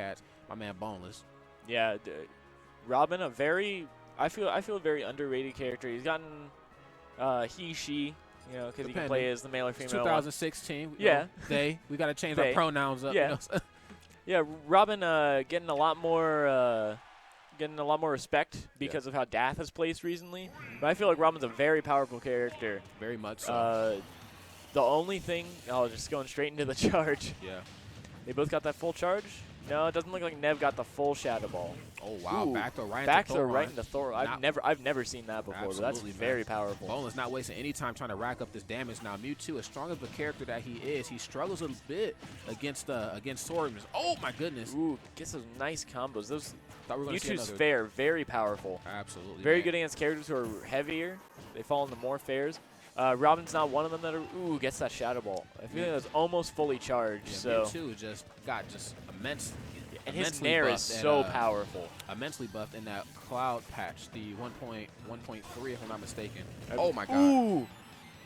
Gamekatz, my man Boneless. Yeah, Robin, I feel a very underrated character. He's gotten he, she, you know, because he can play as the male or female. 2016. Yeah. They. We got to change our pronouns up. Yeah. You know? Yeah, Robin getting a lot more respect because of how Dath has placed recently. But I feel like Robin's a very powerful character. Very much so. The only thing, just going straight into the charge. Yeah. They both got that full charge. No, it doesn't look like Nev got the full Shadow Ball. Oh wow! Ooh, back throw right into Thor. I've never seen that before. But that's very powerful. Boneless not wasting any time trying to rack up this damage. Now Mewtwo, as strong of a character that he is, he struggles a bit against swordsmen. Oh my goodness! Ooh, gets those nice combos. Those Mewtwo's fair, very powerful. Absolutely. Very good against characters who are heavier. They fall into more fairs. Robin's not one of them that gets that Shadow Ball. I feel like that's almost fully charged. Yeah, so Mewtwo just got immense. And his Nair is so powerful. Immensely buffed in that Cloud patch, the 1.3, if I'm not mistaken. Oh my God! Ooh,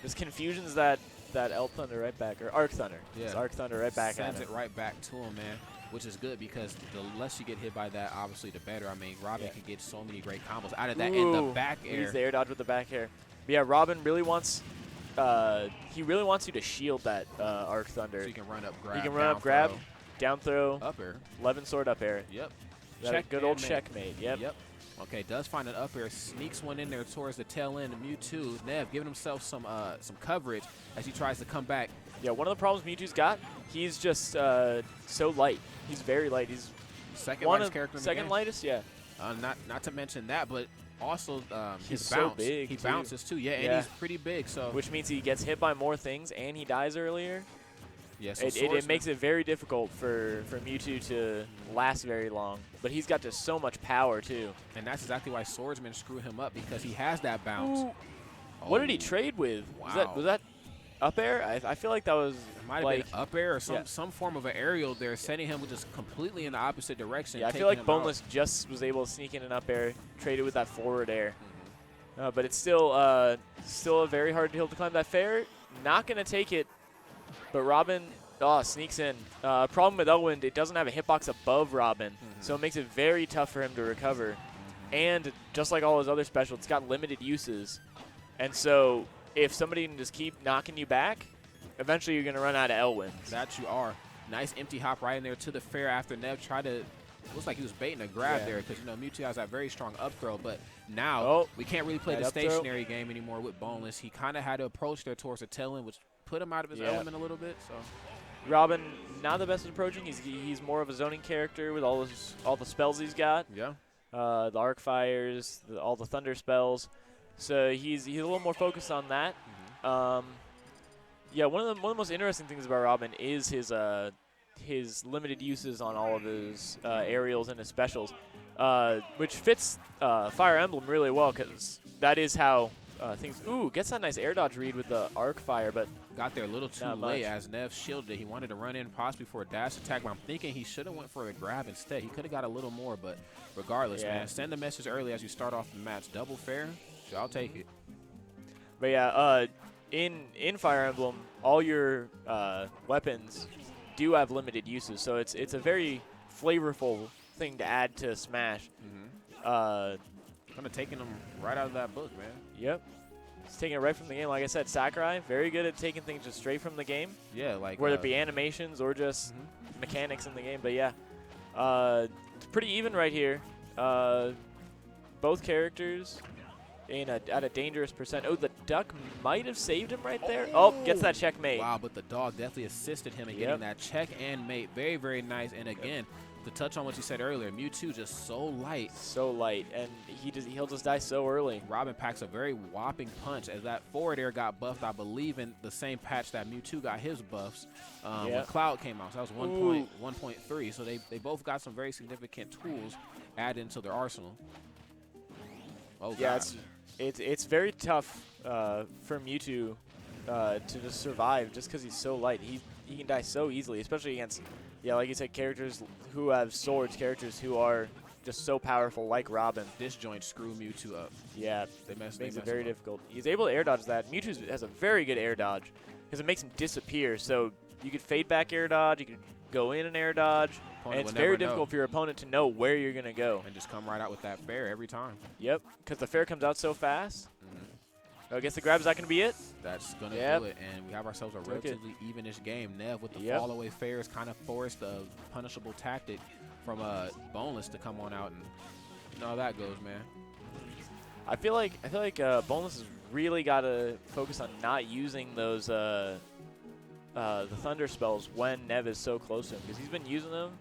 this confusion's that L Thunder right back, or Arc Thunder. Yeah, it's Arc Thunder right back at him. Sends it right back to him, man. Which is good because the less you get hit by that, obviously, the better. I mean, Robin can get so many great combos out of that in the back air. He's the air dodge with the back air. But yeah, Robin really wants. He really wants you to shield that Arc Thunder. So you can run up, grab. He can run up, grab. Down throw, up air, 11 sword up air. Yep. Good old checkmate. Yep. Okay, does find an up air, sneaks one in there towards the tail end of Mewtwo. Nev giving himself some coverage as he tries to come back. Yeah, one of the problems Mewtwo's got, he's just so light. He's very light. He's second lightest character in the game. Second lightest, yeah. Not to mention that, but also his so bounce. Big he bounces too. Yeah, and he's pretty big. So which means he gets hit by more things and he dies earlier. Yes, it makes it very difficult for Mewtwo to last very long. But he's got just so much power, too. And that's exactly why swordsmen screw him up, because he has that bounce. Oh. What did he trade with? Wow. Was that up air? I feel like that was might have been up air or some form of an aerial there, sending him just completely in the opposite direction. Yeah, I feel like Boneless just was able to sneak in an up air, trade it with that forward air. But it's still a very hard hill to climb. That fair, not going to take it. But Robin sneaks in. Problem with Elwind, it doesn't have a hitbox above Robin, so it makes it very tough for him to recover. And just like all his other specials, it's got limited uses. And so if somebody can just keep knocking you back, eventually you're going to run out of Elwinds. That you are. Nice empty hop right in there to the fair after Nev tried to, looks like he was baiting a grab there because, Mewtwo has that very strong up throw. But now we can't really play the stationary game anymore with Boneless. He kind of had to approach there towards the tail end, which put him out of his element a little bit. So Robin, not the best at approaching. He's more of a zoning character with all the spells he's got. Yeah. The arc fires, all the thunder spells. So he's a little more focused on that. Yeah, one of the most interesting things about Robin is his limited uses on all of his aerials and his specials, which fits Fire Emblem really well because that is how things. Ooh, gets that nice air dodge read with the arc fire, but got there a little too late as Nev shielded it. He wanted to run in possibly for a dash attack, but I'm thinking he should have went for a grab instead. He could have got a little more, but regardless, man, send the message early as you start off the match. Double fair, so I'll take it. But yeah, in Fire Emblem, all your weapons do have limited uses, so it's a very flavorful thing to add to Smash. Kind of taking them right out of that book, man. Yep. It's taking it right from the game. Like I said, Sakurai, very good at taking things just straight from the game. Yeah, like whether it be animations or just mechanics in the game. But yeah, it's pretty even right here. Both characters at a dangerous percent. Oh, the duck might have saved him right there. Oh, gets that checkmate. Wow, but the dog definitely assisted him in getting that check and mate. Very, very nice. And again, to touch on what you said earlier, Mewtwo just so light. So light, and he'll just die so early. Robin packs a very whopping punch as that forward air got buffed, I believe, in the same patch that Mewtwo got his buffs when Cloud came out. So that was 1.3. So they both got some very significant tools added into their arsenal. Oh, yeah, it's very tough for Mewtwo to just survive just because he's so light. He can die so easily, especially against, like you said, characters who have swords, characters who are just so powerful like Robin. Disjoint screw Mewtwo up. Yeah, makes it very difficult. He's able to air dodge that. Mewtwo has a very good air dodge because it makes him disappear. So you could fade back air dodge, you could go in and air dodge. opponent And it's will very never difficult know. for your opponent to know where you're going to go. And just come right out with that fair every time. Yep, because the fair comes out so fast. I guess the grab, is that going to be it? That's going to do it, and we have ourselves a relatively evenish game. Nev with the fall away fair is kind of forced a punishable tactic from Boneless to come on out, and you know how that goes, man. I feel like Boneless has really got to focus on not using those the thunder spells when Nev is so close to him, because he's been using them,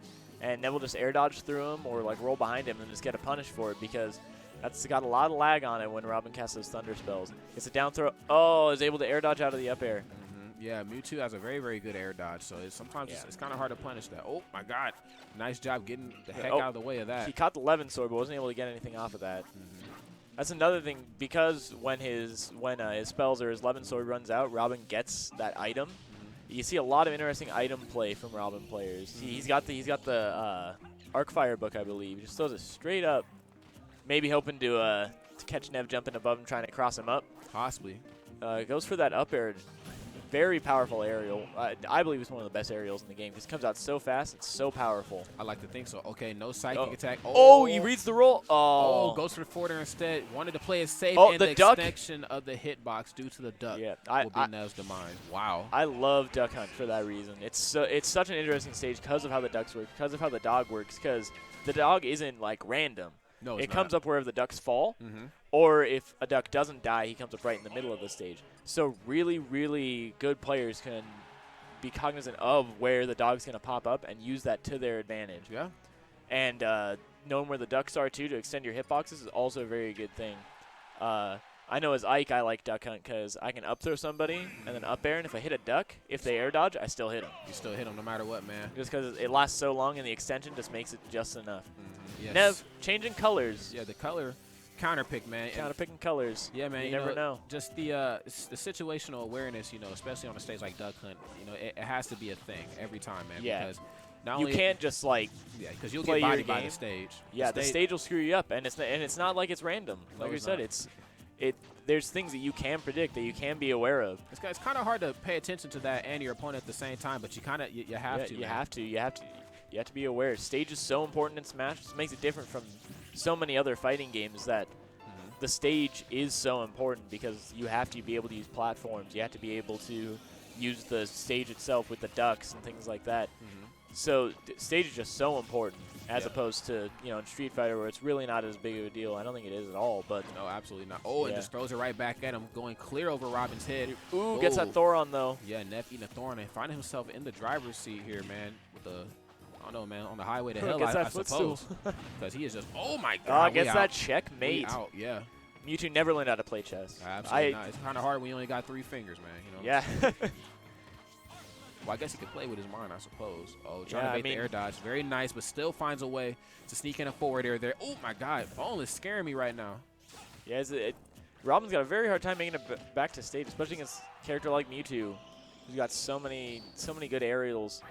and Nev will just air dodge through him or like roll behind him and just get a punish for it, because that's got a lot of lag on it when Robin casts those thunder spells. It's a down throw. Oh, is able to air dodge out of the up air. Yeah, Mewtwo has a very, very good air dodge, so sometimes it's kind of hard to punish that. Oh, my God. Nice job getting the heck out of the way of that. He caught the 11 sword, but wasn't able to get anything off of that. That's another thing, because when his spells or his 11 sword runs out, Robin gets that item. You see a lot of interesting item play from Robin players. He's got the Arc Fire book, I believe. He just throws it straight up. Maybe hoping to catch Nev jumping above him, trying to cross him up. Possibly. Goes for that up air. Very powerful aerial. I believe it's one of the best aerials in the game, because it comes out so fast. It's so powerful. I like to think so. Okay, no psychic attack. Oh, he reads the roll. Oh, goes for the forward air instead. Wanted to play it safe. Oh, and the the duck. extension of the hitbox due to the duck will be Nev's demise. Wow. I love Duck Hunt for that reason. It's such an interesting stage because of how the ducks work, because of how the dog works, because the dog isn't like random. No, it comes up wherever the ducks fall, Mm-hmm. or if a duck doesn't die, he comes up right in the middle of the stage. So really, really good players can be cognizant of where the dog's going to pop up and use that to their advantage. Yeah. And knowing where the ducks are, too, to extend your hitboxes is also a very good thing. I know as Ike, I like Duck Hunt because I can up throw somebody and then up air, and if I hit a duck, if they air dodge, I still hit them. You still hit them no matter what, man. Just because it lasts so long and the extension just makes it just enough. Yes. Nev, changing colors. Yeah, the color counter pick, man. Counter picking colors. Yeah, man. You never know. Just the situational awareness, especially on a stage like Duck Hunt, it has to be a thing every time, man. Yeah. Because not You only can't just like because you'll play get your bodied by the game. stage. Yeah, the stage will screw you up, and it's not like it's random. Like I said, there's things that you can predict, that you can be aware of. It's kind of hard to pay attention to that and your opponent at the same time, but you kind of you have to. You have to. You have to be aware. Stage is so important in Smash. It makes it different from so many other fighting games that the stage is so important, because you have to be able to use platforms. You have to be able to use the stage itself with the ducks and things like that. So stage is just so important, as opposed to in Street Fighter, where it's really not as big of a deal. I don't think it is at all. But no, absolutely not. Oh, and just throws it right back at him, going clear over Robin's head. Ooh, gets that Thoron though. Yeah, Neff eating a Thoron and finding himself in the driver's seat here, man. With the I don't know, man, on the highway to hell, I suppose. Because he is just, oh my God. Gets that checkmate. Out, yeah. Mewtwo never learned how to play chess. Absolutely not. It's kind of hard when you only got 3 fingers, man. Yeah. Well, I guess he could play with his mind, I suppose. Oh, trying to bait the air dodge. Very nice, but still finds a way to sneak in a forward air there. Oh, my God. Boneless scaring me right now. Yeah, Robin's got a very hard time making it back to stage, especially against a character like Mewtwo, who's got so many good aerials.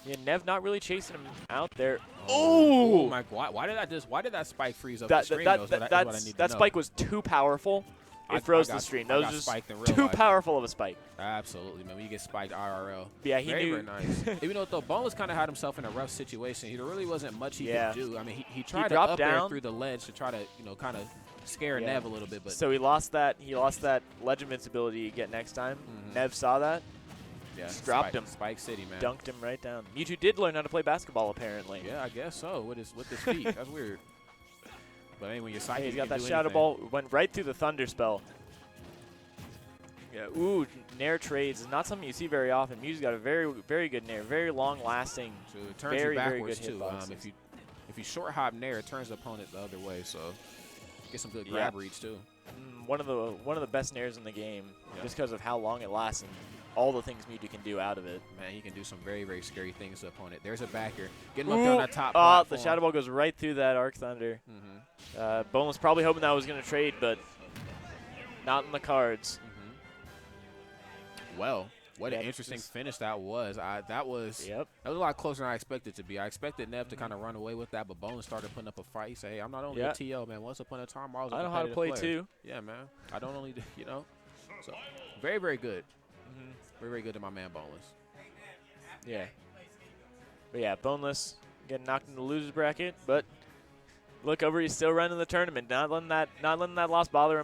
Yeah, Nev not really chasing him out there. Oh my God! Why did that spike freeze up the screen? That spike was too powerful. It froze the stream. That was just too powerful of a spike. Absolutely, man. When you get spiked IRL. Yeah, he knew. Very nice. Even though Boneless kind of had himself in a rough situation, there really wasn't much he could do. I mean, he tried to up air through the ledge to try to kind of scare Nev a little bit, but so he lost that ledge invincibility to get next time. Nev saw that. Yeah, just dropped him. Spike City, man. Dunked him right down. Mewtwo did learn how to play basketball, apparently. Yeah, I guess so. With his feet. That's weird. But anyway, your psychic, he's got that Shadow Ball. Went right through the Thunder Spell. Yeah. Ooh, Nair trades is not something you see very often. Mewtwo's got a very, very good Nair, very long-lasting. So it turns you backwards too. If you short hop Nair, it turns the opponent the other way. So get some good grab reach too. One of the best Nairs in the game, just because of how long it lasts and all the things Mewtwo can do out of it. Man, he can do some very, very scary things to the opponent. There's a backer. Get him up there on that top platform. The Shadow Ball goes right through that Arc Thunder. Boneless probably hoping that was going to trade, but not in the cards. Well, what an interesting finish that was. That was a lot closer than I expected it to be. I expected Nev to kind of run away with that, but Boneless started putting up a fight. He said, hey, I'm not only a TL, man. Once upon a time, I was a know how to play, too. Yeah, man. I don't only, So, very, very good. Very, very good to my man, Boneless. Yeah. But yeah, Boneless getting knocked into the losers bracket, but look over, he's still running the tournament, not letting that loss bother him at